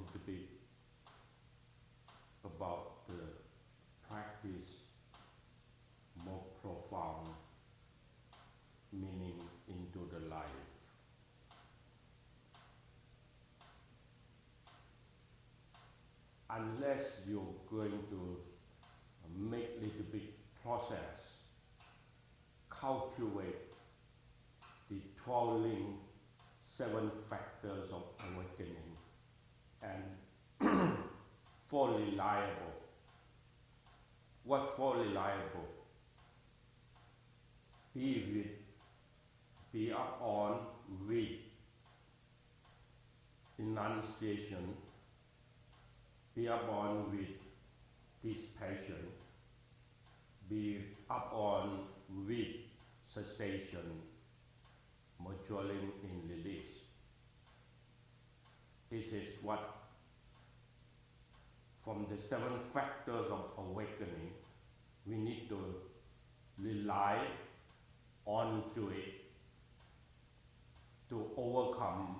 little bit about the practice more profound meaning into the life. Unless you're going to make little bit process, cultivate the 12 link, 7 factors of awakening, and for reliable. What for reliable? Be up on with enunciation, be up on with dispassion, be up on with cessation, maturing in release. This is what, from the 7 factors of awakening, we need to rely onto it to overcome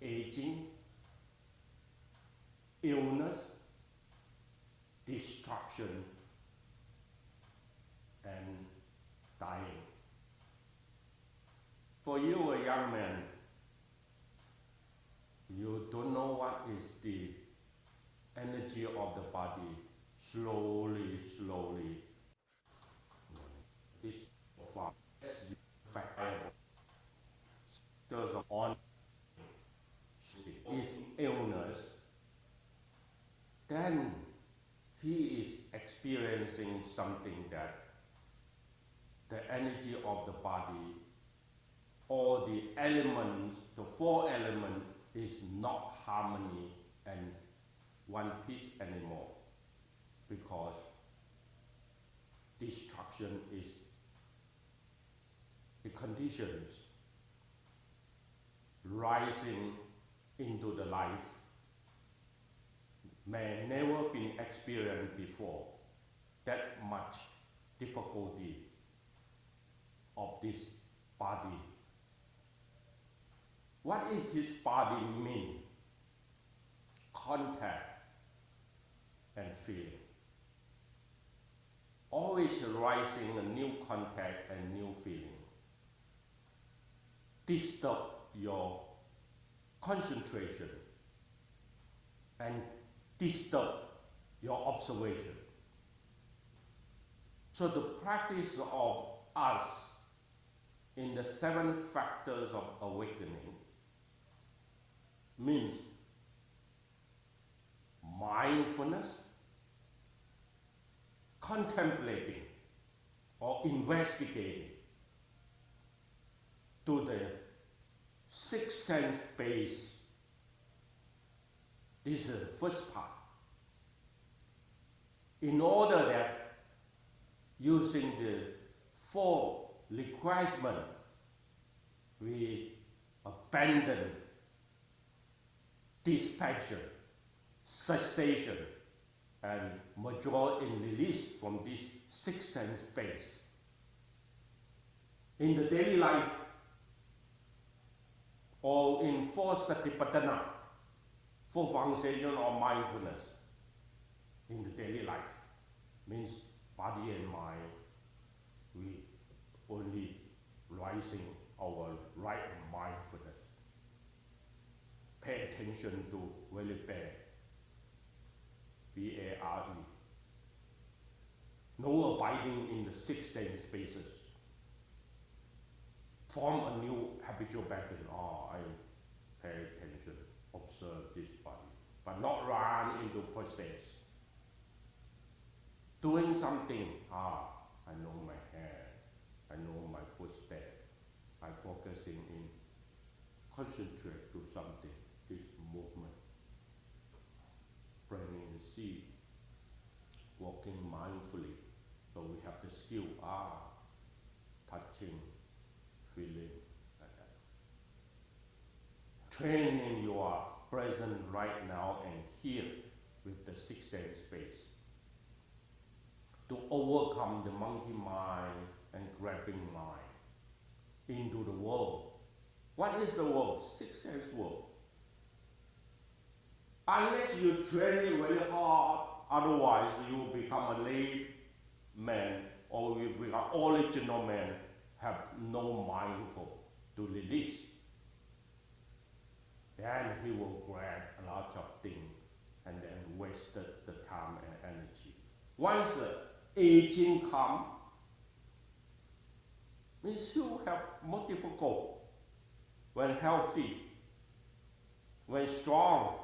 aging, illness, destruction, and dying. For you, a young man, you don't know what is the energy of the body slowly, this far factors of on is illness, then he is experiencing something that the energy of the body, all the elements, the 4 elements, is not harmony and one piece anymore, because destruction is the conditions rising into the life may never been experienced before. That much difficulty of this body. What is this body mean? Contact and feeling. Always rising a new contact and new feeling. Disturb your concentration and disturb your observation. So the practice of us in the 7 factors of awakening means mindfulness, contemplating or investigating to the 6 sense base. This is the first part. In order that using the 4 requirements, we abandon dispassion, cessation, and withdraw and release from this 6 sense base. In the daily life, or in 4 satipatthana, 4 foundation of mindfulness, in the daily life, means body and mind, we only rising our right mindfulness. Pay attention to very bad, B-A-R-E. No abiding in the 6 sense spaces. Form a new habitual pattern. I pay attention, observe this body, but not run into process. Doing something, I know my hand, I know my footstep. I'm focusing in, concentrate to something, this movement. Planting the seed, walking mindfully, so we have the skill, touching, feeling, like that. Training your present right now and here with the 6 sense space to overcome the monkey mind and grabbing mind into the world. What is the world? 6 sense world. you train it very hard, otherwise you will become a lay man or you become original man, have no mindful to release. Then he will grab a lot of things and then waste the time and energy. Once aging comes, we still have more difficult. When healthy, when strong,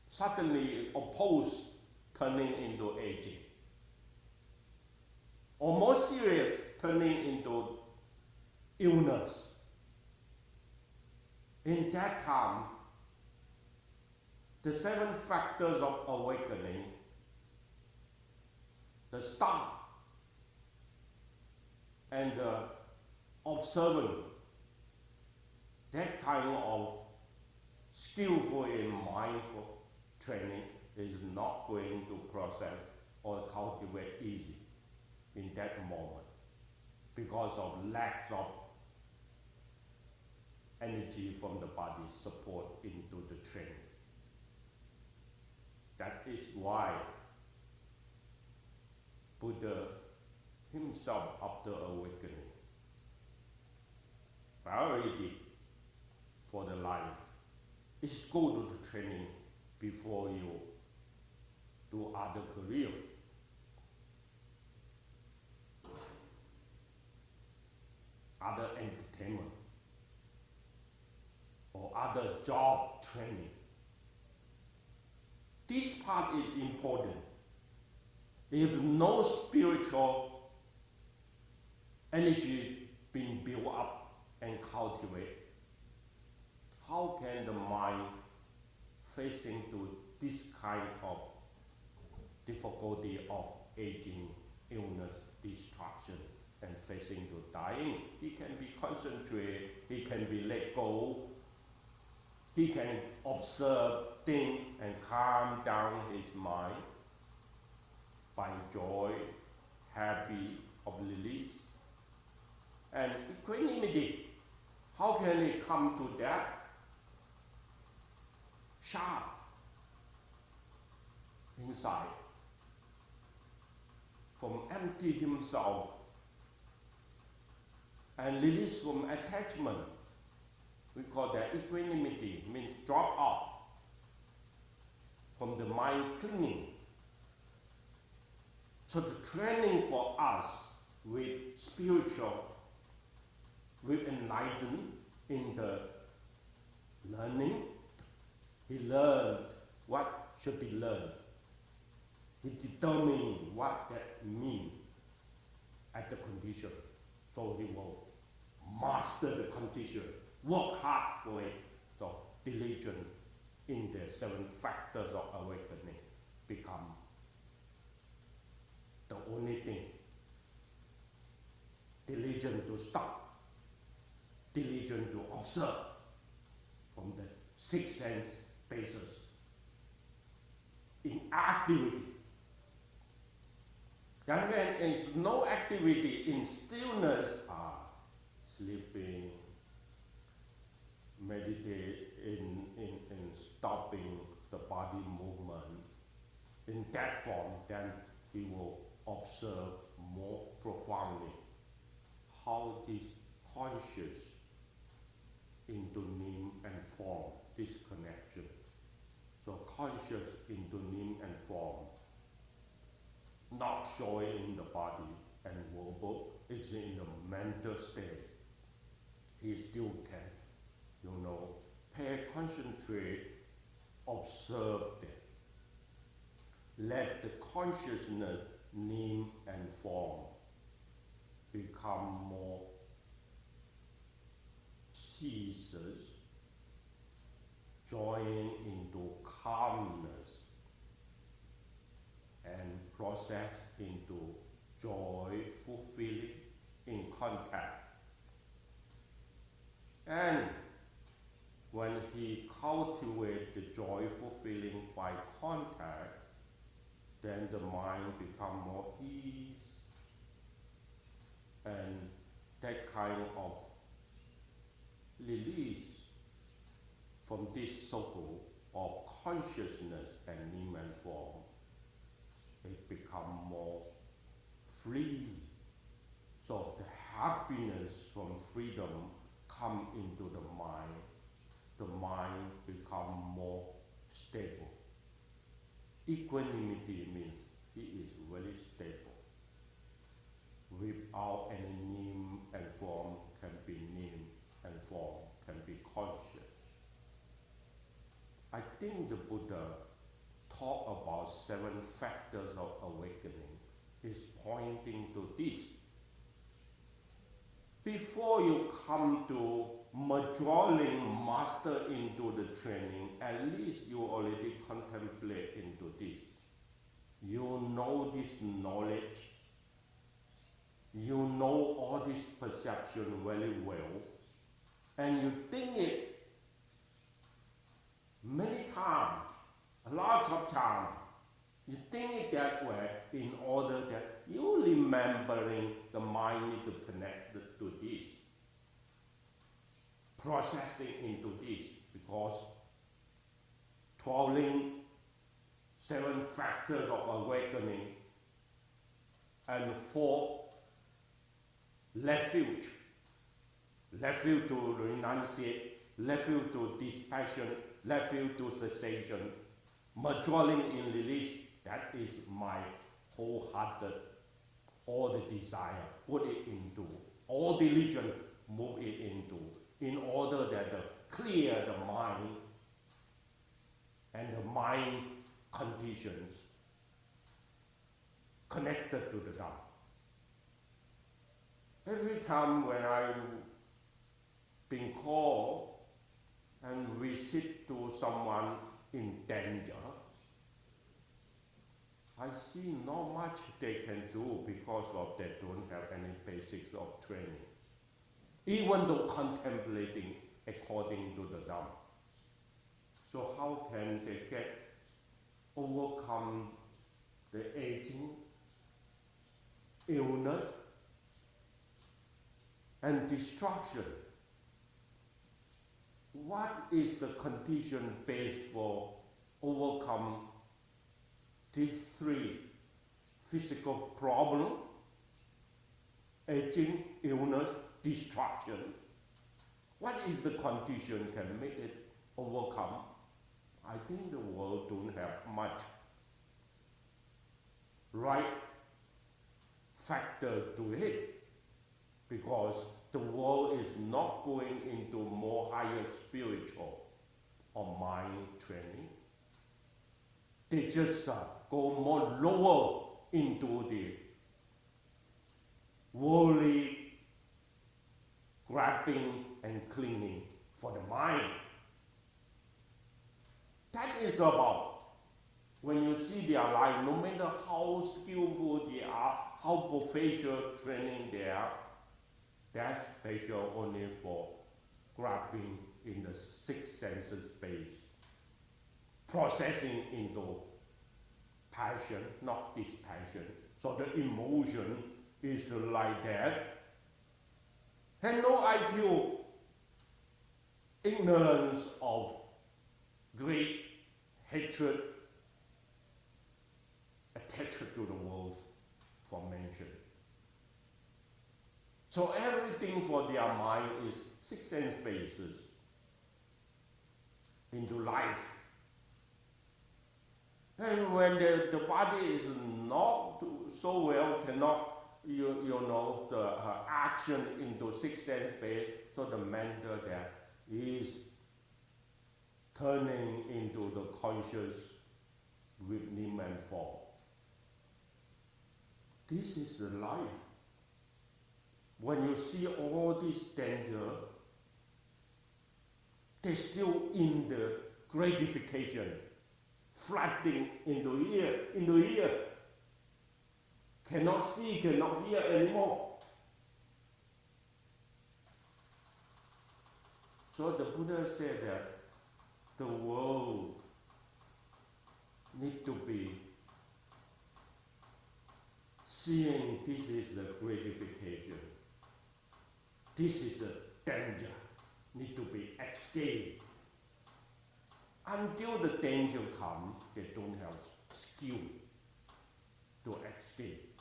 suddenly oppose turning into aging. Or more serious, turning into illness. In that time, the 7 factors of awakening, the start and the observant, that kind of skillful and mindful training is not going to process or cultivate easy in that moment because of lack of energy from the body support into the training. That is why Buddha himself, after awakening, priority for the life is go to the training before you do other career. Other entertainment or other job training. This part is important. If no spiritual energy being built up and cultivated, how can the mind facing to this kind of difficulty of aging, illness, destruction, and facing to dying? He can be concentrated, he can be let go, he can observe, think, and calm down his mind by joy, happy of release, and equanimity. How can he come to that? Sharp inside, from empty himself and release from attachment. We call that equanimity, means drop off from the mind clinging. So the training for us with spiritual, with enlightenment in the learning, he learned what should be learned. He determined what that means at the condition. So he will master the condition, work hard for it. So diligent in the 7 factors of awakening become the only thing. Diligent to stop, diligent to observe from the 6 sense basis in activity. Then when there is no activity in stillness, sleeping, meditate in stopping the body movement, in that form, then he will observe more profoundly how this conscious into name and form, this connection. So conscious into name and form, not showing in the body and verbal, it's in the mental state. He still can, concentrate, observe them. Let the consciousness, name and form become more ceases, joining into calmness and process into joyful feeling in contact. And when he cultivates the joyful feeling by contact, then the mind becomes more ease, and that kind of release from this circle of consciousness and name and form, it becomes more free. So the happiness from freedom come into the mind. The mind becomes more stable. Equanimity means it is very stable. Without any name and form can be name and form can be conscious. I think the Buddha talk about 7 factors of awakening is pointing to this. Before you come to maturing master into the training, at least you already contemplate into this. You know this knowledge. You know all this perception very well. And you think it many times, a lot of times. You think it that way in order that you remembering the mind need to connect to this. Processing into this, because 7 factors of awakening and 4 refuge to renunciate, refuge to dispassion, refuge to cessation, maturing in release. That is my wholehearted, all the desire, put it into, all diligence, move it into, in order that clear the mind and the mind conditions connected to the Dhamma. Every time when I'm being called and visit to someone in danger, I see not much they can do because of they don't have any basics of training, even though contemplating according to the Dhamma. So how can they overcome the aging, illness, and destruction? What is the condition base for overcome these 3 physical problems: aging, illness, destruction? What is the condition can make it overcome? I think the world don't have much right factor to it, because the world is not going into more higher spiritual or mind training. They just go more lower into the worldly grabbing and clinging for the mind. That is about, when you see their life, no matter how skillful they are, how professional training they are, that's special only for grabbing in the 6 senses space, processing into passion, not dispassion. So the emotion is like that. And no IQ, ignorance of great hatred attached to the world's formation. So everything for their mind is 6 sense bases into life. And when the body is not so well, cannot the action into 6 sense base, so the mental that is turning into the conscious with name and form. This is the life. When you see all this danger, they're still in the gratification, flooding into ear. Cannot see, cannot hear anymore. So the Buddha said that the world need to be seeing this is the gratification. This is a danger, need to be escaped. until the danger comes, they don't have skill to escape.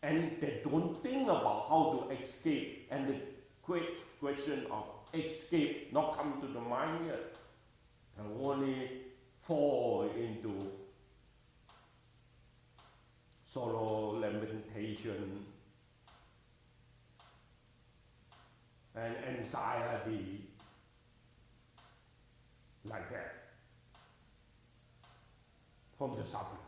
And they don't think about how to escape. And the question of escape not come to the mind yet. They only fall into sorrow, lamentation, and anxiety, like that, from the suffering.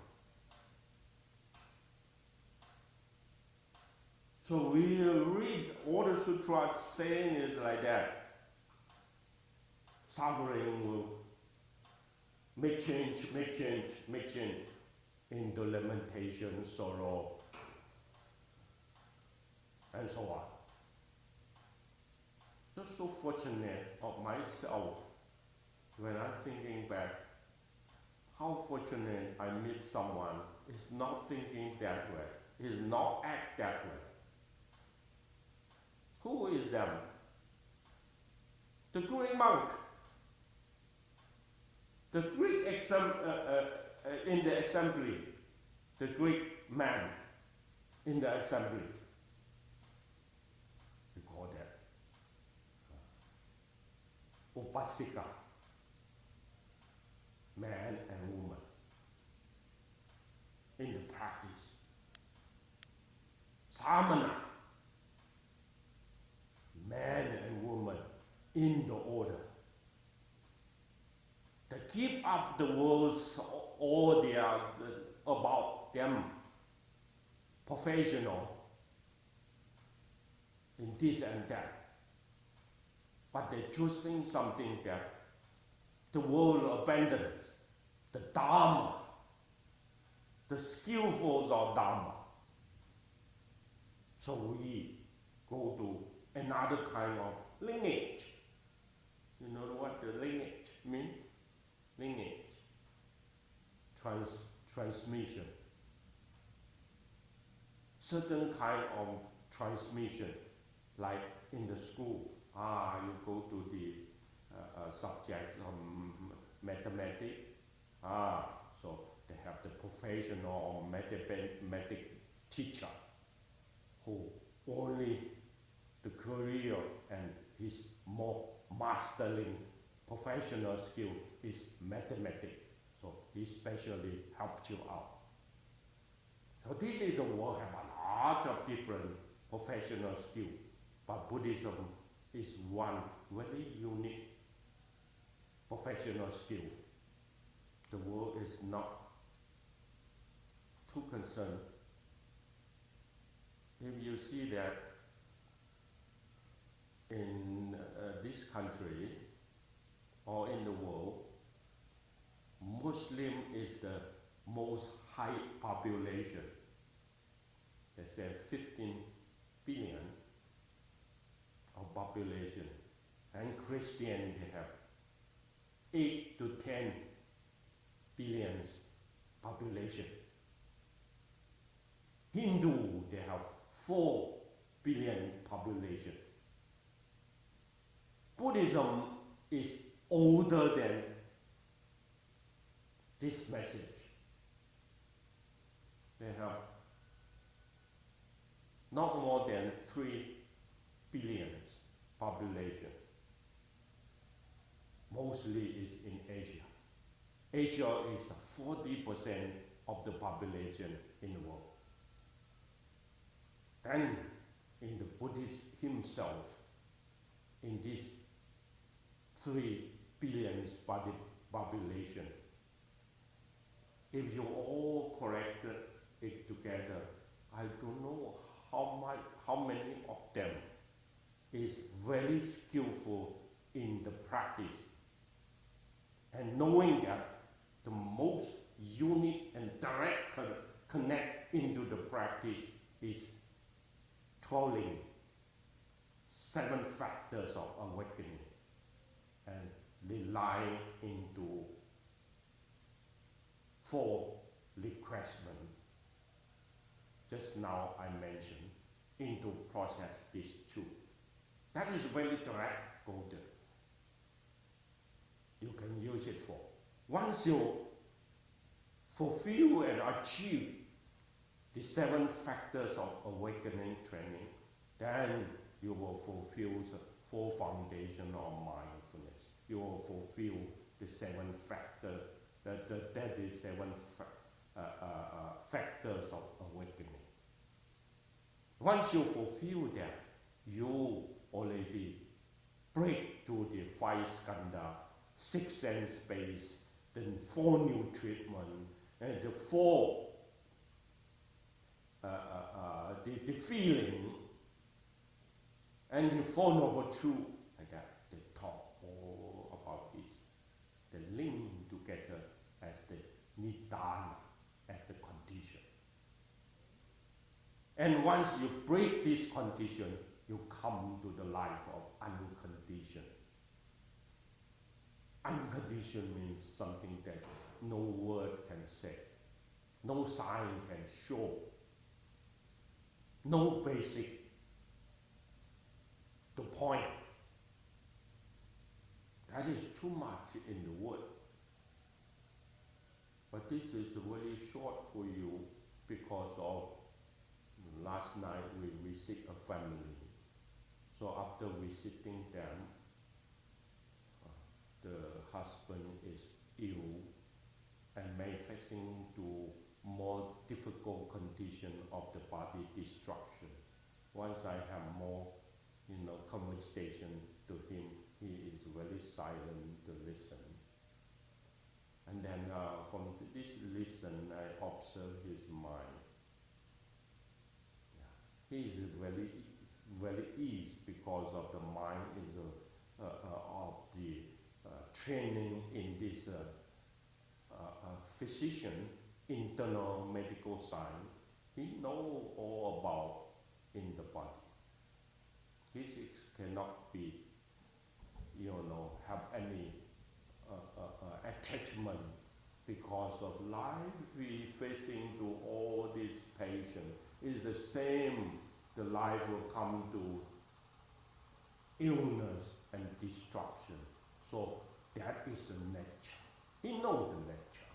So we read all the sutras saying is like that. Suffering will make change into lamentation, sorrow, and so on. Just so fortunate of myself when I'm thinking back, how fortunate I meet someone is not thinking that way, is not act that way. Who is them? The Greek monk, the Greek in the assembly, the Greek man in the assembly. We call that upasika, man and woman, in the practice. Samana, man and woman in the order. They keep up the words, all they are about them, professional in this and that. But they're choosing something that the world abandons, the Dharma, the skillfuls of Dharma. So we go to another kind of lineage. You know what the lineage means? Lineage. Transmission. Certain kind of transmission, like in the school, you go to the subject of mathematics, so they have the professional or mathematics teacher who only the career and his more mastering professional skill is mathematics. So he specially helps you out. So this is a world have a lot of different professional skills, but Buddhism is one very unique professional skill. The world is not too concerned. If you see that in this country or in the world, Muslim is the most high population. They say 15 billion of population, and Christian they have 8 to 10 billions population. Hindu they have 4 billion population. Buddhism is older than this message. They have not more than 3 billions population. Mostly is in Asia. Asia is 40% of the population in the world. Then in the Buddhist himself, in this 3 billion population, if you all correct it together, I don't know how many of them is very skillful in the practice. And knowing that the most unique and direct connect into the practice is 12 7 factors of awakening and relying into 4 requestment. Just now I mentioned into process these 2. That is very direct, golden. You can use it for? Once you fulfill and achieve the 7 factors of awakening training, then you will fulfill the 4 foundations of mindfulness. You will fulfill the 7 factors, the 7 factors of awakening. Once you fulfill that, you already break to the 5 skandha, 6 sense space, then 4 new treatment, and the 4 the feeling, and the 4 noble truth, like that. They talk all about this. They link together as the nidana, as the condition. And once you break this condition, you come to the life of unconditioned. Unconditioned means something that no word can say, no sign can show, no basic to point. That is too much in the word. But this is very short for you because of last night we visit a family. So after visiting them, the husband is ill and manifesting to more difficult condition of the body destruction. Once I have more, conversation to him, he is very silent to listen. And then from this listen, I observe his mind. Yeah. He is very easy because of the mind is of the training in this physician, internal medical science. He knows all about in the body. Physics cannot be, have any attachment because of life we facing to all these patients. It's the same, the life will come to illness and destruction. So that is the nature. He knows the nature.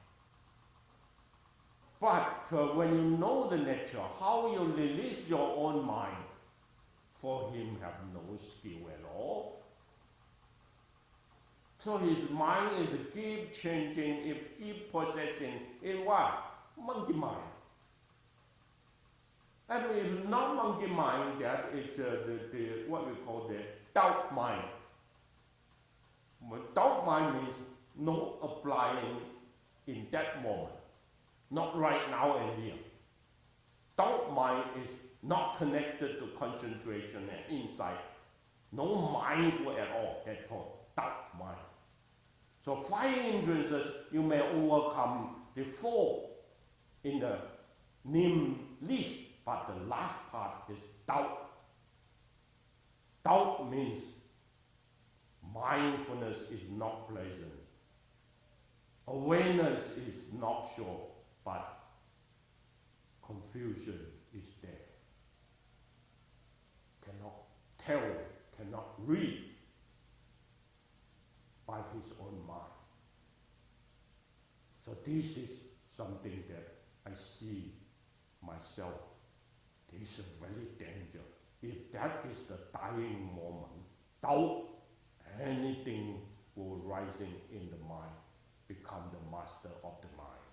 But when you know the nature, how you release your own mind, for him have no skill at all. So his mind is keep changing, keep possessing in what? Monkey mind. I mean, not monkey mind, that is the what we call the doubt mind. Doubt mind means no applying in that moment, not right now and here. Doubt mind is not connected to concentration and insight, no mindful at all. That's called doubt mind. So 5 hindrances you may overcome the 4 in the name list, but the last part is doubt. Doubt means mindfulness is not present. Awareness is not sure, but confusion is there. Cannot tell, cannot read by his own mind. So this is something that I see myself. This is very dangerous. If that is the dying moment, doubt, anything will rising in the mind, become the master of the mind.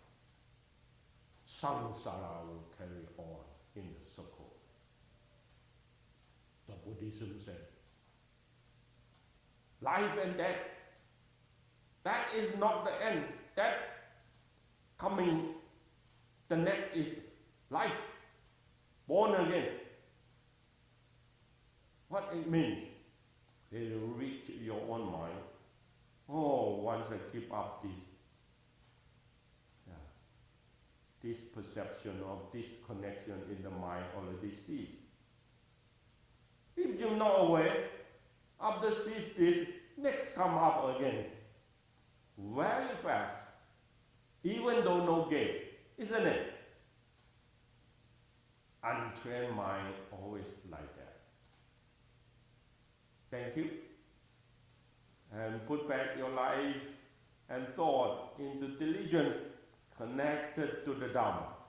Samsara will carry on in the circle. The Buddhism said, life and death, that is not the end. That coming, the next is life, born again. What it means? They will reach your own mind. Oh, once I keep up this perception of this connection in the mind already ceased. If you're not aware, after cease this, next come up again. Very fast. Even though no gate, isn't it? Untrained mind always like that. Thank you. And put back your life and thought into diligence connected to the Dhamma.